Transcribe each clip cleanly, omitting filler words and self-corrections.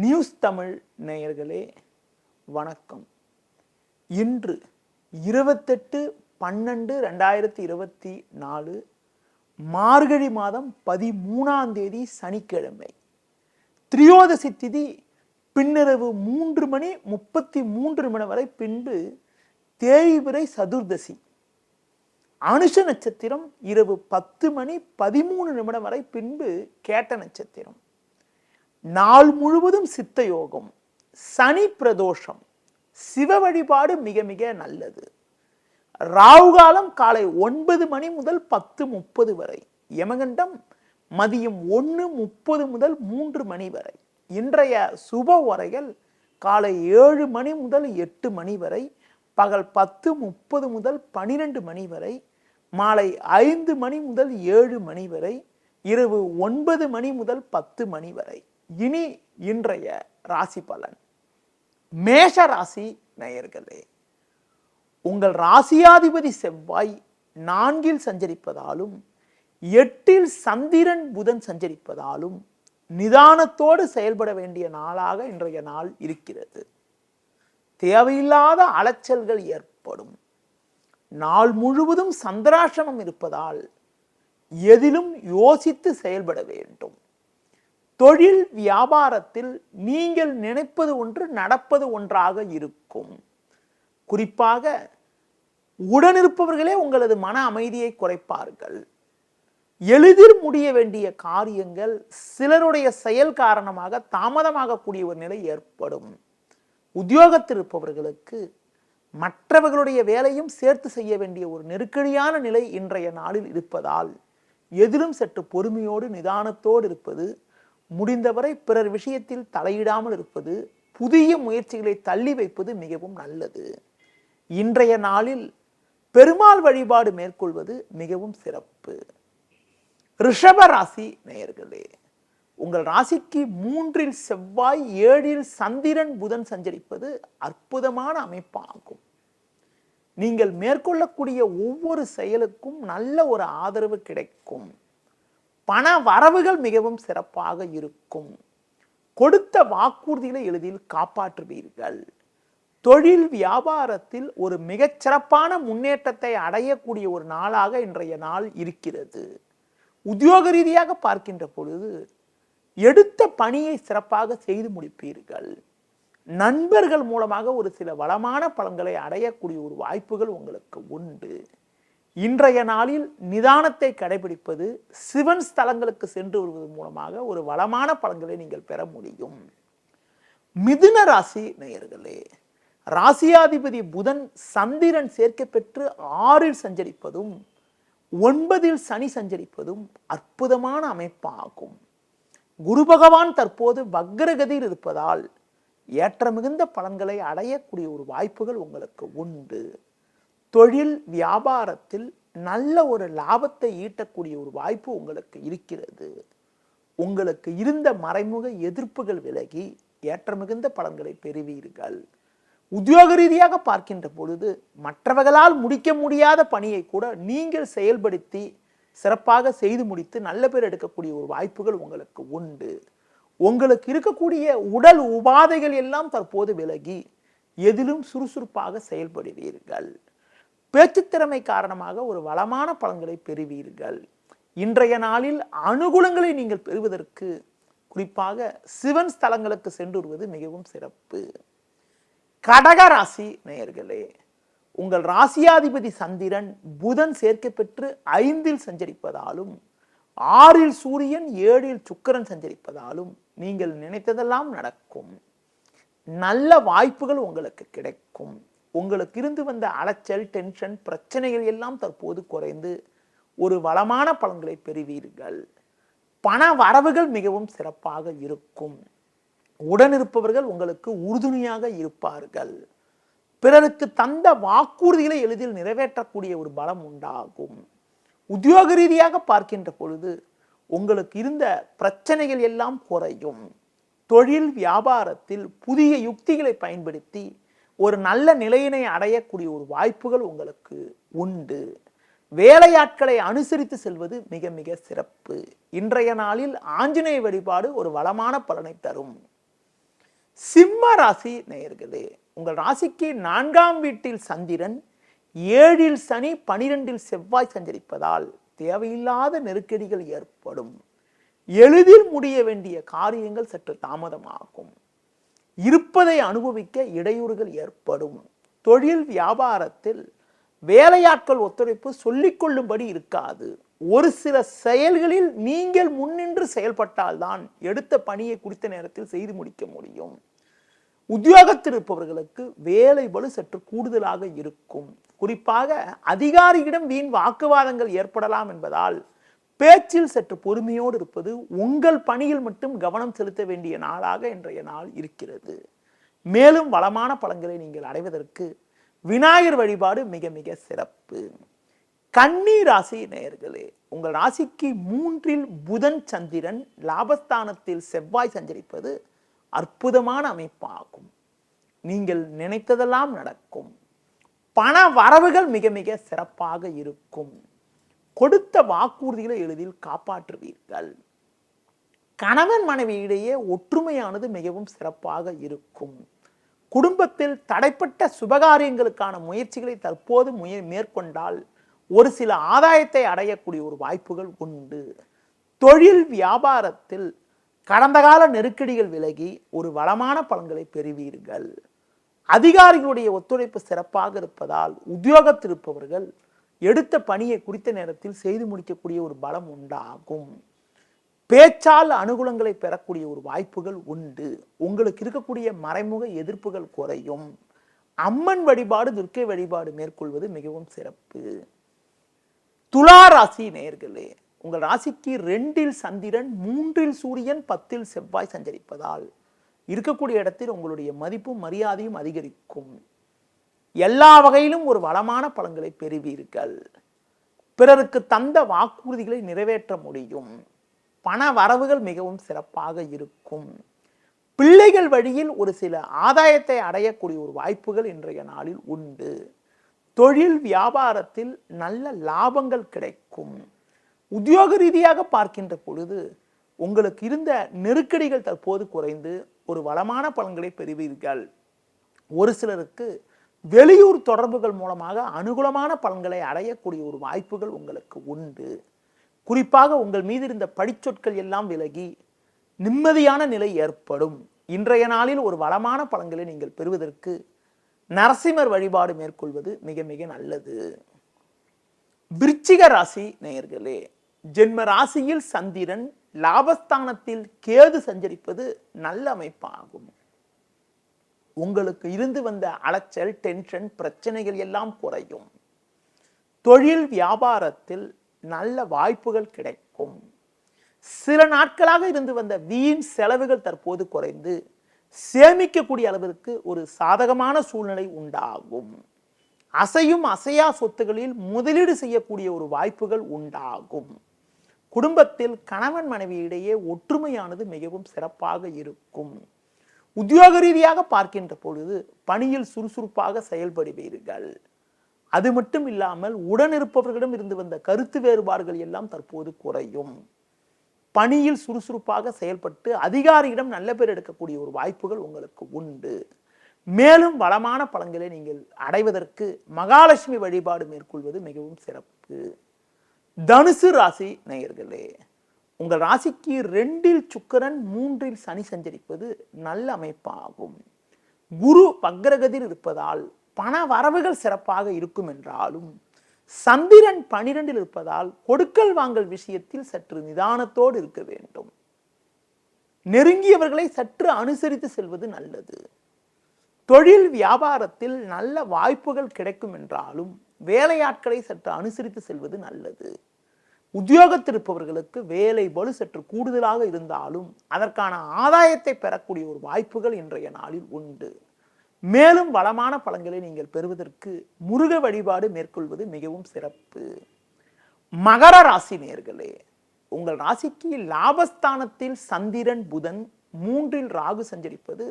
News Tamil நேயர்களே வணக்கம். இன்று 28/12/2024 மார்கழி மாதம் 13ஆம் தேதி சனிக்கிழமை. திரியோதசி திதி பின்னிரவு 3:33 வரை, பின்பு தேய்பிறை சதுர்தசி. அனுஷ நட்சத்திரம் இரவு 10:13 வரை, பின்பு கேட்ட நட்சத்திரம். நாள் முழுவதும் சித்த யோகம், சனி பிரதோஷம், சிவ வழிபாடு மிக மிக நல்லது. ராகு காலம் காலை 9 மணி முதல் 10:30 வரை, யமகண்டம் மதியம் 1:30 முதல் 3 மணி வரை. இன்றைய சுப உரைகள் காலை 7 மணி முதல் 8 மணி வரை, பகல் 10:30 முதல் 12 மணி வரை, மாலை 5 மணி முதல் 7 மணி வரை, இரவு 9 மணி முதல் 10 மணி வரை. இனி இன்றைய ராசி பலன். மேஷ ராசி நேயர்களே, உங்கள் ராசியாதிபதி செவ்வாய் 4இல் சஞ்சரிப்பதாலும் 8இல் சந்திரன் புதன் சஞ்சரிப்பதாலும் நிதானத்தோடு செயல்பட வேண்டிய நாளாக இன்றைய நாள் இருக்கிறது. தேவையில்லாத அலைச்சல்கள் ஏற்படும். நாள் முழுவதும் சந்திராசிரமம் இருப்பதால் எதிலும் யோசித்து செயல்பட வேண்டும். தொழில் வியாபாரத்தில் நீங்கள் நினைப்பது ஒன்று, நடப்பது ஒன்றாக இருக்கும். குறிப்பாக உடனிருப்பவர்களே உங்களது மன அமைதியை குறைப்பார்கள். எளிதில் முடிய வேண்டிய காரியங்கள் சிலருடைய செயல் காரணமாக தாமதமாகக்கூடிய ஒரு நிலை ஏற்படும். உத்தியோகத்தில் இருப்பவர்களுக்கு மற்றவர்களுடைய வேலையும் சேர்த்து செய்ய வேண்டிய ஒரு நெருக்கடியான நிலை இன்றைய நாளில் இருப்பதால் எதிலும் சற்று பொறுமையோடு நிதானத்தோடு இருப்பது, முடிந்தவரை பிறர் விஷயத்தில் தலையிடாமல் இருப்பது, புதிய முயற்சிகளை தள்ளி வைப்பது மிகவும் நல்லது. இன்றைய நாளில் பெருமாள் வழிபாடு மேற்கொள்வது மிகவும் சிறப்பு. ரிஷப ராசி நேயர்களே, உங்கள் ராசிக்கு 3இல் செவ்வாய் 7இல் சந்திரன் புதன் சஞ்சரிப்பது அற்புதமான அமைப்பாகும். நீங்கள் மேற்கொள்ளக்கூடிய ஒவ்வொரு செயலுக்கும் நல்ல ஒரு ஆதரவு கிடைக்கும். பண வரவுகள் மிகவும் சிறப்பாக இருக்கும். கொடுத்த வாக்குறுதிகளை எளிதில் காப்பாற்றுவீர்கள். தொழில் வியாபாரத்தில் ஒரு மிகச்சிறப்பான முன்னேற்றத்தை அடையக்கூடிய ஒரு நாளாக இன்றைய நாள் இருக்கிறது. உத்தியோக ரீதியாக பார்க்கின்ற பொழுது எடுத்த பணியை சிறப்பாக செய்து முடிப்பீர்கள். நண்பர்கள் மூலமாக ஒரு சில வளமான பலன்களை அடையக்கூடிய ஒரு வாய்ப்புகள் உங்களுக்கு உண்டு. இன்றைய நாளில் நிதானத்தை கடைபிடிப்பது, சிவன் ஸ்தலங்களுக்கு சென்று வருவதன் மூலமாக ஒரு வளமான பலன்களை நீங்கள் பெற முடியும். மிதுன ராசி நேயர்களே, ராசியாதிபதி புதன் சந்திரன் சேர்க்கை பெற்று 6இல் சஞ்சரிப்பதும் 9இல் சனி சஞ்சரிப்பதும் அற்புதமான அமைப்பாகும். குரு பகவான் தற்போது வக்ரகதியில் இருப்பதால் ஏற்ற மிகுந்த பலன்களை அடையக்கூடிய ஒரு வாய்ப்புகள் உங்களுக்கு உண்டு. தொழில் வியாபாரத்தில் நல்ல ஒரு லாபத்தை ஈட்டக்கூடிய ஒரு வாய்ப்பு உங்களுக்கு இருக்கிறது. உங்களுக்கு இருந்த மறைமுக எதிர்ப்புகள் விலகி ஏற்ற மிகுந்த பலன்களை பெறுவீர்கள். உத்தியோக ரீதியாக பார்க்கின்ற பொழுது மற்றவர்களால் முடிக்க முடியாத பணியை கூட நீங்கள் செயல்படுத்தி சிறப்பாக செய்து முடித்து நல்ல பேர் எடுக்கக்கூடிய ஒரு வாய்ப்புகள் உங்களுக்கு உண்டு. உங்களுக்கு இருக்கக்கூடிய உடல் உபாதைகள் எல்லாம் தற்போது விலகி எதிலும் சுறுசுறுப்பாக செயல்படுவீர்கள். பேச்சுத்திறமை காரணமாக ஒரு வளமான பலன்களை பெறுவீர்கள். இன்றைய நாளில் அனுகூலங்களை நீங்கள் பெறுவதற்கு குறிப்பாக சிவன் ஸ்தலங்களுக்கு சென்று வருவது மிகவும் சிறப்பு. கடக ராசி நேயர்களே, உங்கள் ராசியாதிபதி சந்திரன் புதன் சேர்க்கை பெற்று 5இல் சஞ்சரிப்பதாலும் 6இல் சூரியன் 7இல் சுக்கிரன் சஞ்சரிப்பதாலும் நீங்கள் நினைத்ததெல்லாம் நடக்கும். நல்ல வாய்ப்புகள் உங்களுக்கு கிடைக்கும். உங்களுக்கு இருந்து வந்த அலைச்சல், டென்ஷன், பிரச்சனைகள் எல்லாம் தற்போது குறைந்து ஒரு வளமான பலன்களை பெறுவீர்கள். பண வரவுகள் மிகவும் சிறப்பாக இருக்கும். உடனிருப்பவர்கள் உங்களுக்கு உறுதுணையாக இருப்பார்கள். பிறருக்கு தந்த வாக்குறுதிகளை எளிதில் நிறைவேற்றக்கூடிய ஒரு பலம் உண்டாகும். உத்தியோக ரீதியாக பார்க்கின்ற பொழுது உங்களுக்கு இருந்த பிரச்சனைகள் எல்லாம் குறையும். தொழில் வியாபாரத்தில் புதிய யுக்திகளை பயன்படுத்தி ஒரு நல்ல நிலையினை அடையக்கூடிய ஒரு வாய்ப்புகள் உங்களுக்கு உண்டு. வேலையாட்களை அனுசரித்து செல்வது மிக மிக சிறப்பு. இன்றைய நாளில் ஆஞ்சநேய வழிபாடு ஒரு வளமான பலனை தரும். சிம்ம ராசி நேயர்களே, உங்கள் ராசிக்கு 4ஆம் வீட்டில் சந்திரன், 7இல் சனி, 12இல் செவ்வாய் சஞ்சரிப்பதால் தேவையில்லாத நெருக்கடிகள் ஏற்படும். எளிதில் முடிய வேண்டிய காரியங்கள் சற்று தாமதமாகும். இருப்பதை அனுபவிக்க இடையூறுகள் ஏற்படும். தொழில் வியாபாரத்தில் வேலையாட்கள் ஒத்துழைப்பு சொல்லிக் கொள்ளும்படி இருக்காது. ஒரு சில செயல்களில் நீங்கள் முன்னின்று செயல்பட்டால்தான் எடுத்த பணியை குறித்த நேரத்தில் செய்து முடிக்க முடியும். உத்தியோகத்தில் இருப்பவர்களுக்கு வேலை பளு சற்று கூடுதலாக இருக்கும். குறிப்பாக அதிகாரியிடம் வீண் வாக்குவாதங்கள் ஏற்படலாம் என்பதால் பேச்சில் சற்று பொறுமையோடு இருப்பது, உங்கள் பணியில் மட்டும் கவனம் செலுத்த வேண்டிய நாளாக இன்றைய நாள் இருக்கிறது. மேலும் வளமான பலன்களை நீங்கள் அடைவதற்கு விநாயகர் வழிபாடு மிக மிக சிறப்பு. கன்னி ராசி நேயர்களே, உங்கள் ராசிக்கு 3இல் புதன் சந்திரன், லாபஸ்தானத்தில் செவ்வாய் சஞ்சரிப்பது அற்புதமான அமைப்பாகும். நீங்கள் நினைத்ததெல்லாம் நடக்கும். பண வரவுகள் மிக மிக சிறப்பாக இருக்கும். கொடுத்த வாக்குறுதிகளை எளிதில் காப்பாற்றுவீர்கள். கணவன் மனைவி இடையே ஒற்றுமையானது மிகவும் சிறப்பாக இருக்கும். குடும்பத்தில் தடைப்பட்ட சுபகாரியங்களுக்கான முயற்சிகளை தற்போது மேற்கொண்டால் ஒரு சில ஆதாயத்தை அடையக்கூடிய ஒரு வாய்ப்புகள் உண்டு. தொழில் வியாபாரத்தில் கடந்த கால நெருக்கடிகள் விலகி ஒரு வளமான பலன்களை பெறுவீர்கள். அதிகாரிகளுடைய ஒத்துழைப்பு சிறப்பாக இருப்பதால் உத்தியோகத்தில் இருப்பவர்கள் எடுத்த பணியை குறித்த நேரத்தில் செய்து முடிக்கக்கூடிய ஒரு பலம் உண்டாகும். பேச்சால் அனுகூலங்களை பெறக்கூடிய ஒரு வாய்ப்புகள் உண்டு. உங்களுக்கு இருக்கக்கூடிய மறைமுக எதிர்ப்புகள் குறையும். அம்மன் வழிபாடு, துர்க்கை வழிபாடு மேற்கொள்வது மிகவும் சிறப்பு. துலா ராசி நேயர்களே, உங்கள் ராசிக்கு 2இல் சந்திரன், 3இல் சூரியன், 10இல் செவ்வாய் சஞ்சரிப்பதால் இருக்கக்கூடிய இடத்தில் உங்களுடைய மதிப்பும் மரியாதையும் அதிகரிக்கும். எல்லா வகையிலும் ஒரு வளமான பலன்களை பெறுவீர்கள். பிறருக்கு தந்த வாக்குறுதிகளை நிறைவேற்ற முடியும். பண வரவுகள் மிகவும் சிறப்பாக இருக்கும். பிள்ளைகள் வழியில் ஒரு சில ஆதாயத்தை அடையக்கூடிய ஒரு வாய்ப்புகள் இன்றைய நாளில் உண்டு. தொழில் வியாபாரத்தில் நல்ல லாபங்கள் கிடைக்கும். உத்தியோக ரீதியாக பார்க்கின்ற பொழுது உங்களுக்கு இருந்த நெருக்கடிகள் தற்போது குறைந்து ஒரு வளமான பலன்களை பெறுவீர்கள். ஒரு சிலருக்கு வெளியூர் தொடர்புகள் மூலமாக அனுகூலமான பலன்களை அடையக்கூடிய ஒரு வாய்ப்புகள் உங்களுக்கு உண்டு. குறிப்பாக உங்கள் மீது இருந்த படிச்சொற்கள் எல்லாம் விலகி நிம்மதியான நிலை ஏற்படும். இன்றைய நாளில் ஒரு வளமான பலன்களை நீங்கள் பெறுவதற்கு நரசிம்மர் வழிபாடு மேற்கொள்வது மிக மிக நல்லது. விருச்சிக ராசி நேயர்களே, ஜென்ம ராசியில் சந்திரன், லாபஸ்தானத்தில் கேது சஞ்சரிப்பது நல்ல அமைப்பாகும். உங்களுக்கு இருந்து வந்த அலைச்சல், டென்ஷன், பிரச்சனைகள் எல்லாம் குறையும். தொழில் வியாபாரத்தில் நல்ல வாய்ப்புகள் கிடைக்கும். சில நாட்களாக இருந்து வந்த வீண் செலவுகள் தற்போது குறைந்து சேமிக்கக்கூடிய அளவிற்கு ஒரு சாதகமான சூழ்நிலை உண்டாகும். அசையும் அசையா சொத்துகளில் முதலீடு செய்யக்கூடிய ஒரு வாய்ப்புகள் உண்டாகும். குடும்பத்தில் கணவன் மனைவி இடையே ஒற்றுமையானது மிகவும் சிறப்பாக இருக்கும். உத்தியோக ரீதியாக பார்க்கின்ற பொழுது பணியில் சுறுசுறுப்பாக செயல்படுவீர்கள். அது மட்டும் இல்லாமல் உடனிருப்பவர்களிடம் இருந்து வந்த கருத்து வேறுபாடுகள் எல்லாம் தற்போது குறையும். பணியில் சுறுசுறுப்பாக செயல்பட்டு அதிகாரியிடம் நல்ல பேர் எடுக்கக்கூடிய ஒரு வாய்ப்புகள் உங்களுக்கு உண்டு. மேலும் வளமான பலன்களை நீங்கள் அடைவதற்கு மகாலட்சுமி வழிபாடு மேற்கொள்வது மிகவும் சிறப்பு. தனுசு ராசி நேயர்களே, உங்கள் ராசிக்கு 2இல் சுக்கிரன், 3இல் சனி சஞ்சரிப்பது நல்ல அமைப்பாகும். குரு வக்ரகதியில் இருப்பதால் பண வரவுகள் சிறப்பாக இருக்கும் என்றாலும் சந்திரன் 12இல் இருப்பதால் கொடுக்கல் வாங்கல் விஷயத்தில் சற்று நிதானத்தோடு இருக்க வேண்டும். நெருங்கியவர்களை சற்று அனுசரித்து செல்வது நல்லது. தொழில் வியாபாரத்தில் நல்ல வாய்ப்புகள் கிடைக்கும் என்றாலும் வேலையாட்களை சற்று அனுசரித்து செல்வது நல்லது. உத்தியோகத்தில் இருப்பவர்களுக்கு வேலை பளு சற்று கூடுதலாக இருந்தாலும் அதற்கான ஆதாயத்தை பெறக்கூடிய ஒரு வாய்ப்புகள் இன்றைய நாளில் உண்டு. மேலும் வளமான பலன்களை நீங்கள் பெறுவதற்கு முருக வழிபாடு மேற்கொள்வது மிகவும் சிறப்பு. மகர ராசி நேயர்களே, உங்கள் ராசிக்கு லாபஸ்தானத்தில் சந்திரன், புதன், 3இல் ராகு சஞ்சரிப்பது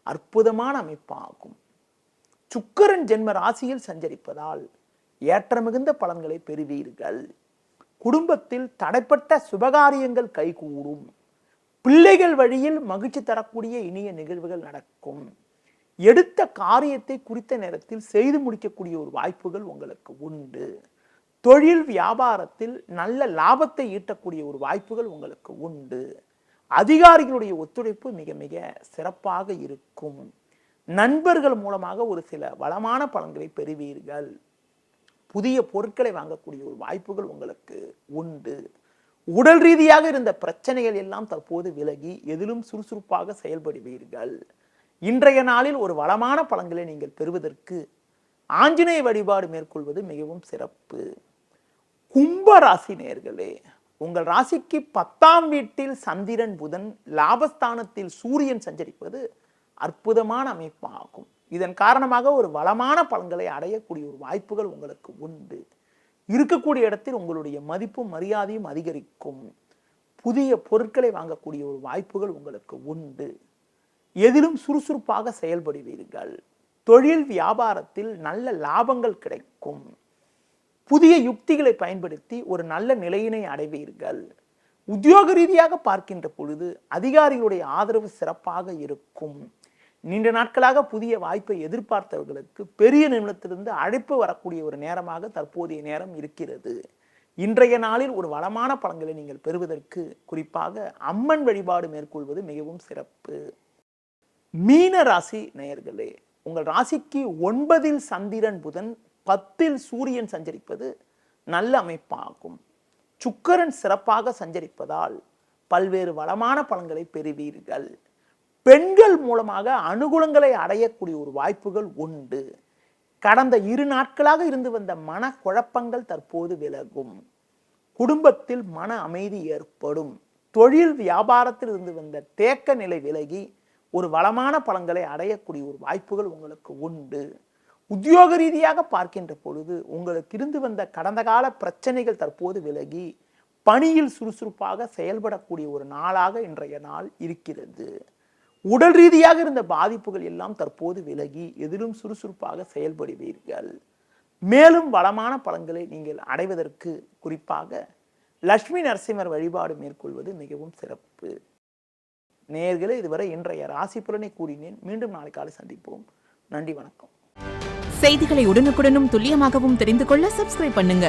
அற்புதமான அமைப்பாகும். சுக்கிரன் ஜென்ம ராசியில் சஞ்சரிப்பதால் ஏற்ற மிகுந்த பலன்களை பெறுவீர்கள். குடும்பத்தில் தடைப்பட்ட சுபகாரியங்கள் கைகூடும். பிள்ளைகள் வழியில் மகிழ்ச்சி தரக்கூடிய இனிய நிகழ்வுகள் நடக்கும். எடுத்த காரியத்தை குறித்த நேரத்தில் செய்து முடிக்கக்கூடிய ஒரு வாய்ப்புகள் உங்களுக்கு உண்டு. தொழில் வியாபாரத்தில் நல்ல லாபத்தை ஈட்டக்கூடிய ஒரு வாய்ப்புகள் உங்களுக்கு உண்டு. அதிகாரிகளுடைய ஒத்துழைப்பு மிக மிக சிறப்பாக இருக்கும். நண்பர்கள் மூலமாக ஒரு சில வளமான பலன்களை பெறுவீர்கள். புதிய பொருட்களை வாங்கக்கூடிய ஒரு வாய்ப்புகள் உங்களுக்கு உண்டு. உடல் ரீதியாக இருந்த பிரச்சனைகள் எல்லாம் தற்போது விலகி எதிலும் சுறுசுறுப்பாக செயல்படுவீர்கள். இன்றைய நாளில் ஒரு வளமான பலன்களை நீங்கள் பெறுவதற்கு ஆஞ்சநேய வழிபாடு மேற்கொள்வது மிகவும் சிறப்பு. கும்ப ராசி நேயர்களே, உங்கள் ராசிக்கு 10ஆம் வீட்டில் சந்திரன் புதன், லாபஸ்தானத்தில் சூரியன் சஞ்சரிப்பது அற்புதமான அமைப்பாகும். இதன் காரணமாக ஒரு வளமான பலன்களை அடையக்கூடிய ஒரு வாய்ப்புகள் உங்களுக்கு உண்டு. இருக்கக்கூடிய இடத்தில் உங்களுடைய மதிப்பும் மரியாதையும் அதிகரிக்கும். புதிய பொருட்களை வாங்கக்கூடிய ஒரு வாய்ப்புகள் உங்களுக்கு உண்டு. எதிலும் சுறுசுறுப்பாக செயல்படுவீர்கள். தொழில் வியாபாரத்தில் நல்ல லாபங்கள் கிடைக்கும். புதிய யுக்திகளை பயன்படுத்தி ஒரு நல்ல நிலையினை அடைவீர்கள். உத்தியோக ரீதியாக பார்க்கின்ற பொழுது அதிகாரிகளுடைய ஆதரவு சிறப்பாக இருக்கும். நீண்ட நாட்களாக புதிய வாய்ப்பை எதிர்பார்த்தவர்களுக்கு பெரிய நிறுவனத்திலிருந்து அழைப்பு வரக்கூடிய ஒரு நேரமாக தற்போதைய நேரம் இருக்கிறது. இன்றைய நாளில் ஒரு வளமான பலன்களை நீங்கள் பெறுவதற்கு குறிப்பாக அம்மன் வழிபாடு மேற்கொள்வது மிகவும் சிறப்பு. மீன ராசி நேயர்களே, உங்கள் ராசிக்கு 9இல் சந்திரன் புதன், 10இல் சூரியன் சஞ்சரிப்பது நல்ல அமைப்பாகும். சுக்கிரன் சிறப்பாக சஞ்சரிப்பதால் பல்வேறு வளமான பலன்களை பெறுவீர்கள். பெண்கள் மூலமாக அனுகூலங்களை அடையக்கூடிய ஒரு வாய்ப்புகள் உண்டு. கடந்த 2 நாட்களாக இருந்து வந்த மன குழப்பங்கள் தற்போது விலகும். குடும்பத்தில் மன அமைதி ஏற்படும். தொழில் வியாபாரத்தில் இருந்து வந்த தேக்க நிலை விலகி ஒரு வளமான பலன்களை அடையக்கூடிய ஒரு வாய்ப்புகள் உங்களுக்கு உண்டு. உத்தியோக ரீதியாக பார்க்கின்ற பொழுது உங்களுக்கு இருந்து வந்த கடந்த கால பிரச்சனைகள் தற்போது விலகி பணியில் சுறுசுறுப்பாக செயல்படக்கூடிய ஒரு நாளாக இன்றைய நாள் இருக்கிறது. உடல் ரீதியாக இருந்த பாதிப்புகள் எல்லாம் தற்போது விலகி எதிலும் சுறுசுறுப்பாக செயல்படுவீர்கள். மேலும் வளமான பலன்களை நீங்கள் அடைவதற்கு குறிப்பாக லட்சுமி நரசிம்மர் வழிபாடு மேற்கொள்வது மிகவும் சிறப்பு. நேயர்களே, இதுவரை இன்றைய ராசி பலனை கூறினேன். மீண்டும் நாளை காலை சந்திப்போம். நன்றி, வணக்கம். செய்திகளை உடனுக்குடனும் துல்லியமாகவும் தெரிந்து கொள்ள சப்ஸ்கிரைப் பண்ணுங்க.